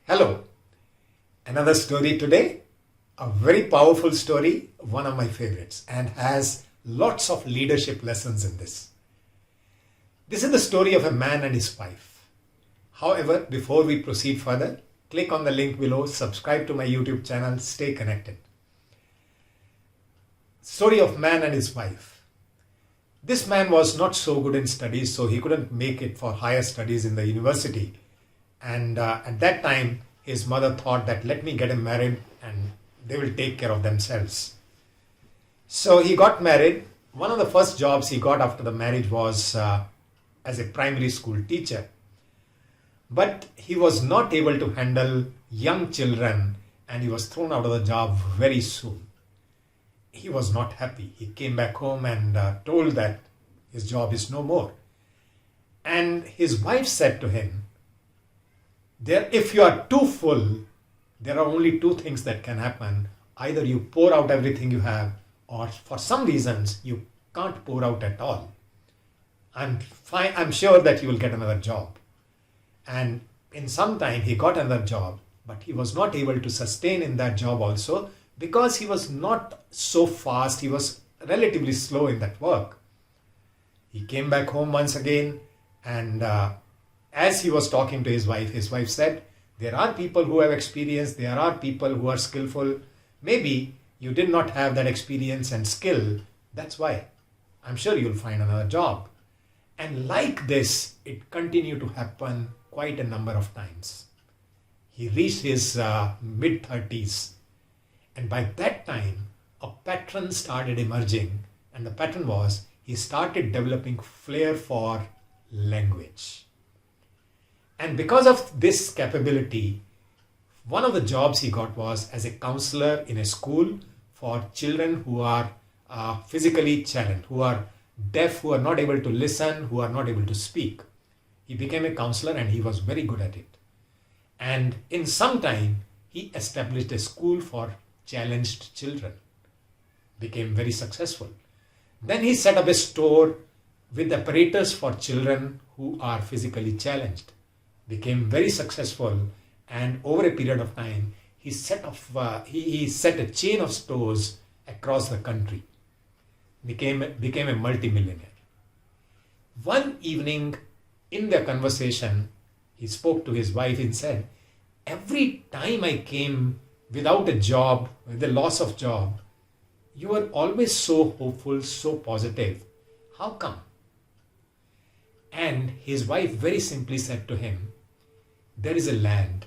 Hello, another story today, a very powerful story, one of my favorites, and has lots of leadership lessons in this. This is the story of a man and his wife. However, before we proceed further, click on the link below, subscribe to my YouTube channel, stay connected. Story of man and his wife. This man was not so good in studies, so he couldn't make it for higher studies in the university. And at that time, his mother thought that let me get him married and they will take care of themselves. So he got married. One of the first jobs he got after the marriage was as a primary school teacher. But he was not able to handle young children and he was thrown out of the job very soon. He was not happy. He came back home and told that his job is no more. And his wife said to him, if you are too full, there are only two things that can happen. Either you pour out everything you have, or for some reasons you can't pour out at all. I'm sure that you will get another job. And in some time he got another job, but he was not able to sustain in that job also because he was not so fast. He was relatively slow in that work. He came back home once again, and as he was talking to his wife said, there are people who have experience, there are people who are skillful. Maybe you did not have that experience and skill. That's why. I'm sure you'll find another job. And like this, it continued to happen quite a number of times. He reached his mid-30s. And by that time, a pattern started emerging. And the pattern was, he started developing flair for language. And because of this capability, one of the jobs he got was as a counselor in a school for children who are physically challenged, who are deaf, who are not able to listen, who are not able to speak. He became a counselor and he was very good at it. And in some time, he established a school for challenged children. Became very successful. Then he set up a store with apparatus for children who are physically challenged. Became very successful, and over a period of time, he set a chain of stores across the country. Became a multimillionaire. One evening, in their conversation, he spoke to his wife and said, "Every time I came without a job, with the loss of job, you were always so hopeful, so positive. How come?" And his wife very simply said to him, "There is a land.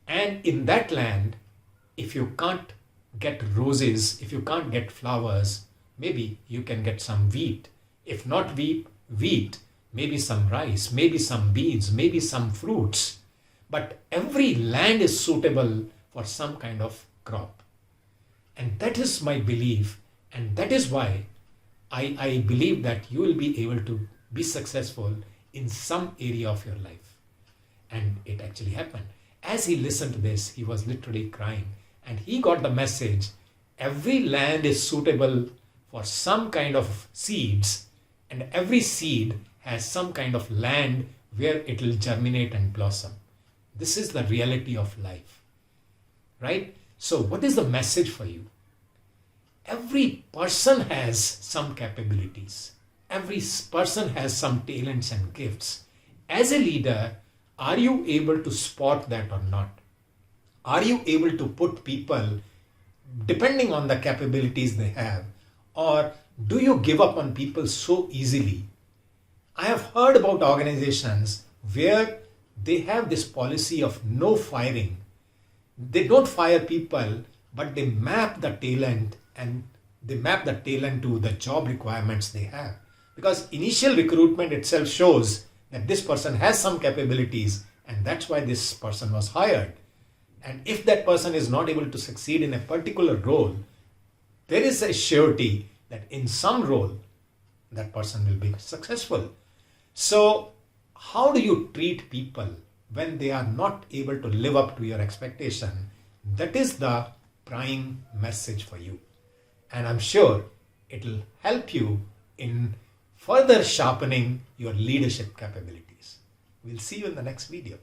And in that land, if you can't get roses, if you can't get flowers, maybe you can get some wheat. If not wheat, maybe some rice, maybe some beans, maybe some fruits. But every land is suitable for some kind of crop." And that is my belief. And that is why I believe that you will be able to be successful in some area of your life. And it actually happened. As he listened to this, he was literally crying. And he got the message, every land is suitable for some kind of seeds. And every seed has some kind of land where it will germinate and blossom. This is the reality of life. Right? So what is the message for you? Every person has some capabilities. Every person has some talents and gifts. As a leader, are you able to spot that or not? Are you able to put people depending on the capabilities they have? Or do you give up on people so easily? I have heard about organizations where they have this policy of no firing. They don't fire people, but they map the talent to the job requirements they have. Because initial recruitment itself shows that this person has some capabilities and that's why this person was hired. And if that person is not able to succeed in a particular role, there is a surety that in some role that person will be successful. So how do you treat people when they are not able to live up to your expectation? That is the prime message for you. And I'm sure it will help you in further sharpening your leadership capabilities. We'll see you in the next video.